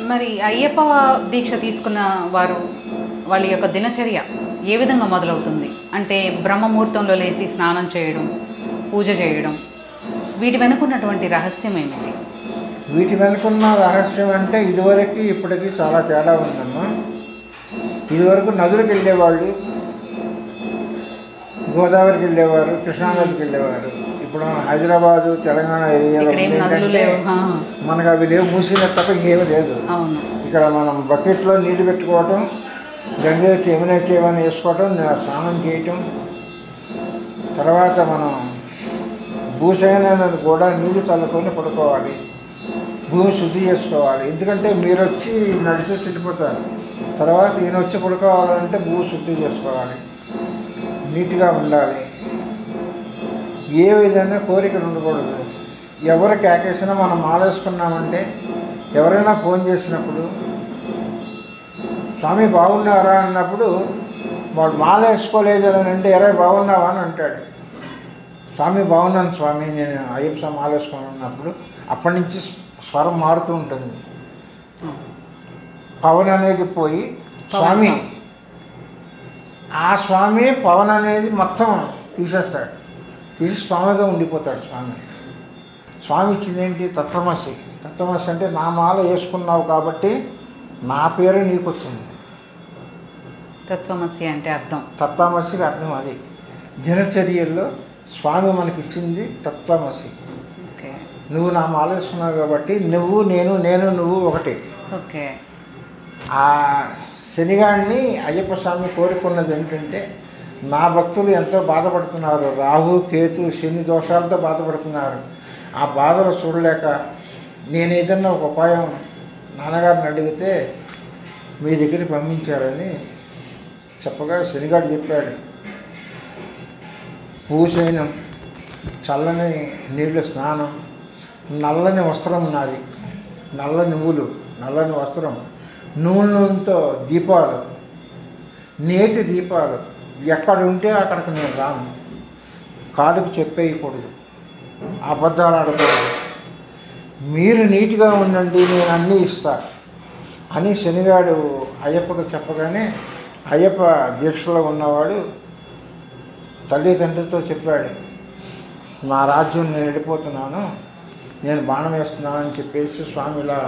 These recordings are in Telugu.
మరి అయ్యప్ప దీక్ష తీసుకున్న వారు వాళ్ళ యొక్క దినచర్య ఏ విధంగా మొదలవుతుంది? అంటే బ్రహ్మముహూర్తంలో లేచి స్నానం చేయడం, పూజ చేయడం, వీటి వెనుకున్నటువంటి రహస్యం ఏమిటి? వీటి వెనుకున్న రహస్యం అంటే ఇదివరకు ఇప్పటికీ చాలా తేడా ఉందమ్మా. ఇదివరకు నదులకు వెళ్ళేవాళ్ళు, గోదావరికి వెళ్ళేవారు, కృష్ణానదికి వెళ్ళేవారు. ఇప్పుడు హైదరాబాదు, తెలంగాణ ఏరియాలో మనకు అవి లేవు, మూసిన తప్ప ఇంకేమీ లేదు. ఇక్కడ మనం బకెట్లో నీళ్ళు పెట్టుకోవటం, గంగే చెమిన చేవని వేసుకోవటం, స్నానం చేయటం, తర్వాత మనం భూసేనది కూడా నీళ్లు చల్లుకొని పడుకోవాలి, భూమి శుద్ధి చేసుకోవాలి. ఎందుకంటే మీరు వచ్చి నడిచేసి వెళ్ళిపోతారు, తర్వాత ఈయన వచ్చి పడుకోవాలంటే భూమి శుద్ధి చేసుకోవాలి, నీట్గా ఉండాలి. ఏ విధంగా కోరికలు ఉండకూడదు. ఎవరికి ఆకేసినా మనం మాలేసుకున్నామంటే ఎవరైనా ఫోన్ చేసినప్పుడు స్వామి బాగున్నారా అన్నప్పుడు వాడు మాల వేసుకోలేదు అని అంటే ఎరా బాగున్నావా అని అంటాడు. స్వామి బాగున్నాను స్వామి, నేను అయ్యప్ప స్వామి మాల వేసుకొని ఉన్నప్పుడు అప్పటి నుంచి స్వరం మారుతూ ఉంటుంది. పవన్ అనేది పోయి స్వామి, ఆ స్వామి పవన్ అనేది మొత్తం తీసేస్తాడు, తీసి స్వామిగా ఉండిపోతాడు. స్వామి ఇచ్చిందేంటి? తత్వమసి. తత్వమసి అంటే నా మాల వేసుకున్నావు కాబట్టి నా పేరు నీకు వచ్చింది. తత్వమసి అంటే అర్థం, తత్వమసికి అర్థం అది. దినచర్యల్లో స్వామి మనకి ఇచ్చింది తత్వమసి. నువ్వు నా మాల వేసుకున్నావు కాబట్టి నువ్వు నేను, నేను నువ్వు ఒకటి. ఓకే. ఆ శనిగాడిని అయ్యప్ప స్వామి కోరుకున్నది ఏంటంటే, నా భక్తులు ఎంతో బాధపడుతున్నారు, రాహు కేతు శని దోషాలతో బాధపడుతున్నారు. ఆ బాధలు చూడలేక నేను ఏదన్నా ఒక ఉపాయం నాన్నగారిని అడిగితే మీ దగ్గరికి పంపించారని చెప్పగా శనిగాడు చెప్పాడు. పూజైనం, చల్లని నీళ్ళు స్నానం, నల్లని వస్త్రం నాది, నల్ల నువ్వులు, నల్లని వస్త్రం, నూనెతో దీపాలు, నేతి దీపాలు, ఎక్కడ ఉంటే అక్కడికి నేను రాను, కాలుకు చెప్పేయకూడదు, అబద్ధాలు ఆడకూడదు, మీరు నీట్గా ఉండండి, నేను అన్నీ ఇస్తా అని శనిగాడు అయ్యప్పకు చెప్పగానే అయ్యప్ప దీక్షలో ఉన్నవాడు తల్లిదండ్రులతో చెప్పాడు, నా రాజ్యం నేను వెళ్ళిపోతున్నాను, నేను బాణం వేస్తున్నానని చెప్పేసి స్వామి ఇలా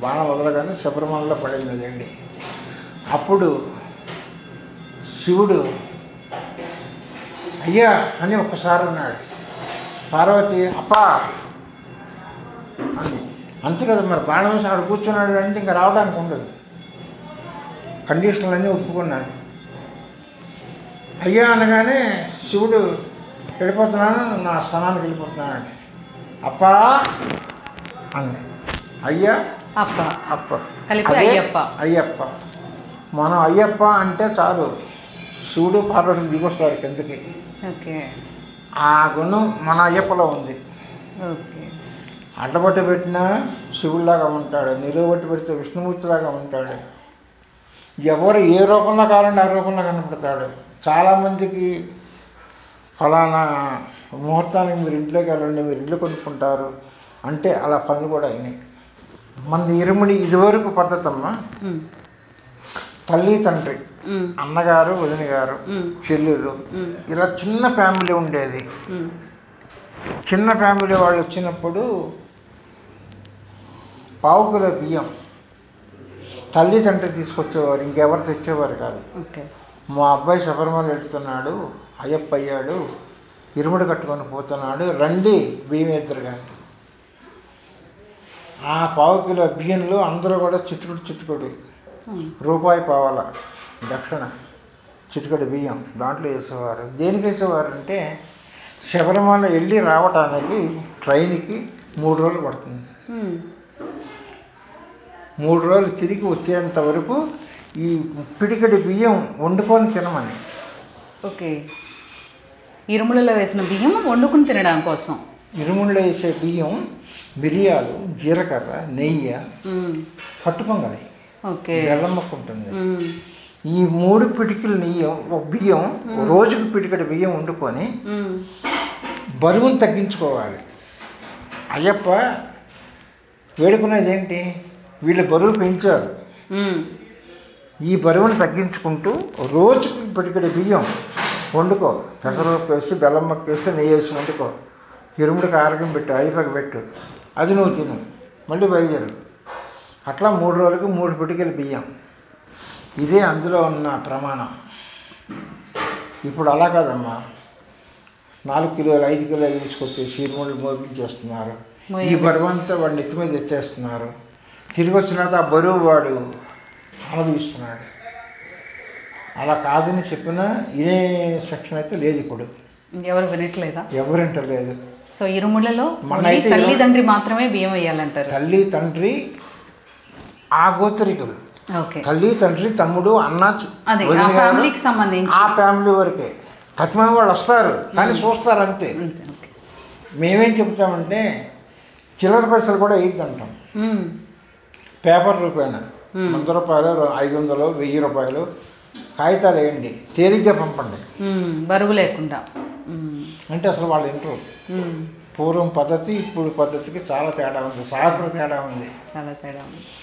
బాణం వదలగానే శబరిమలలో పడింది అదండి. అప్పుడు శివుడు అయ్యా అని ఒక్కసారి అన్నాడు. పార్వతి అప్పా అని అంతే కదా, మరి బాణం వేసి అక్కడ కూర్చున్నాడు అంటే ఇంకా రావడానికి ఉండదు. కండిషన్లన్నీ ఒప్పుకున్నాడు. అయ్యా అనగానే శివుడు వెళ్ళిపోతున్నాను, నా స్థానానికి వెళ్ళిపోతున్నాను అంటే అప్పా అని, అయ్యా అప్ప అప్ప కలిపి అయ్యప్ప. అయ్యప్ప మనం అయ్యప్ప అంటే చాలు, శివుడు పార్వతి దిగొస్తాడు కిందకి. ఓకే. ఆ గుణం మన అయ్యప్పలో ఉంది. ఓకే. అడ్డబొట్టు పెట్టినా శివుడిలాగా ఉంటాడు, నిలువబొట్టు పెడితే విష్ణుమూర్తిలాగా ఉంటాడు. ఎవరు ఏ రూపంలో కావాలంటే ఆ రూపంలో కనపడతాడు. చాలామందికి ఫలానా ముహూర్తానికి మీరు ఇంట్లోకి వెళ్ళండి, మీరు ఇల్లు కొనుక్కుంటారు అంటే అలా పనులు కూడా అయినాయి. మనది ఇరుముడి ఇదివరకు పద్ధతమ్మా, తల్లి తండ్రి, అన్నగారు వదిన గారు, చెల్లెలు, ఇలా చిన్న ఫ్యామిలీ ఉండేది. చిన్న ఫ్యామిలీ వాళ్ళు వచ్చినప్పుడు పావు కిలో బియ్యం తల్లి తండ్రి తీసుకొచ్చేవారు, ఇంకెవరు తెచ్చేవారు కాదు. మా అబ్బాయి శబరిమల వెళ్తున్నాడు, అయ్యప్ప అయ్యాడు, ఇరుముడి కట్టుకొని పోతున్నాడు, రండి బియ్యం ఎదురుగా. ఆ పావు కిలో బియ్యంలో అందరూ కూడా చిట్టుకుడు రూపాయి పావాల దక్షిణ, చిట్టుకడి బియ్యం దాంట్లో వేసేవారు. దేనికి వేసేవారు అంటే శబరిమల వెళ్ళి రావటానికి ట్రైన్కి 3 రోజులు పడుతుంది. 3 రోజులు తిరిగి వచ్చేంత వరకు ఈ పిడికడి బియ్యం వండుకొని తినమని. ఓకే. ఇరుములలో వేసిన బియ్యం వండుకుని తినడం కోసం. ఇరుములలో వేసే బియ్యం మిరియాలు, జీలకర్ర, నెయ్యి, పట్టు పొంగలి, బెల్లం మొక్క ఉంటుంది. ఈ 3 పిడికిలు బియ్యం రోజుకు పిడికడి బియ్యం వండుకొని బరువును తగ్గించుకోవాలి. అయ్యప్ప వేడుకునేది ఏంటి? వీళ్ళు బరువు పెంచారు. ఈ బరువును తగ్గించుకుంటూ రోజుకి పిడికెడు బియ్యం వండుకో, పెసరపప్పు వేసి బెల్లం మొక్క వేస్తే నెయ్యి వేసి వండుకో, ఎరుముడికి ఆరోగ్యం పెట్టు, అయిపోయి పెట్టు, అది నువ్వు తిను, మళ్ళీ బయలుదేరు. అట్లా 3 రోజులకు 3 పిడికెలు బియ్యం. ఇదే అందులో ఉన్న ప్రమాణం. ఇప్పుడు అలా కాదమ్మా, 4 కిలోలు 5 కిలోలు తీసుకొచ్చి చీరముళ్ళు మోపించేస్తున్నారు. ఈ బరువు అంతా వాడు నెత్తి మీద ఎత్తేస్తున్నారు. తిరిగి వచ్చినాక ఆ బరువు వాడు అనుభవిస్తున్నాడు. అలా కాదని చెప్పినా ఇదే సెక్షన్ అయితే లేదు. ఇప్పుడు ఎవరు వినట్లేదా? ఎవరు వింటలేదు. సో ఇరుముళ్ళలో తల్లి తండ్రి మాత్రమే బియ్యం వేయాలంటారు. తల్లి తండ్రి ఆ గోత్రికులు, తల్లి తండ్రి తమ్ముడు అన్న ఫ్యామిలీకి సంబంధించి ఆ ఫ్యామిలీ వరకే. ప్రతిమ వాళ్ళు వస్తారు కానీ చూస్తారు అంతే. మేమేం చెప్తామంటే చిల్లర పైసలు కూడా వేయద్దంటాం. పేపర్ రూపాయన 100 రూపాయలు, 500, 1000 రూపాయలు కాగితాలు వేయండి, తేలిగ్గా పంపండి, బరువు లేకుండా. అంటే అసలు వాళ్ళు ఇంటరు. పూర్వం పద్ధతి ఇప్పుడు పద్ధతికి చాలా తేడా ఉంది, శాస్త్ర తేడా ఉంది, చాలా తేడా ఉంది.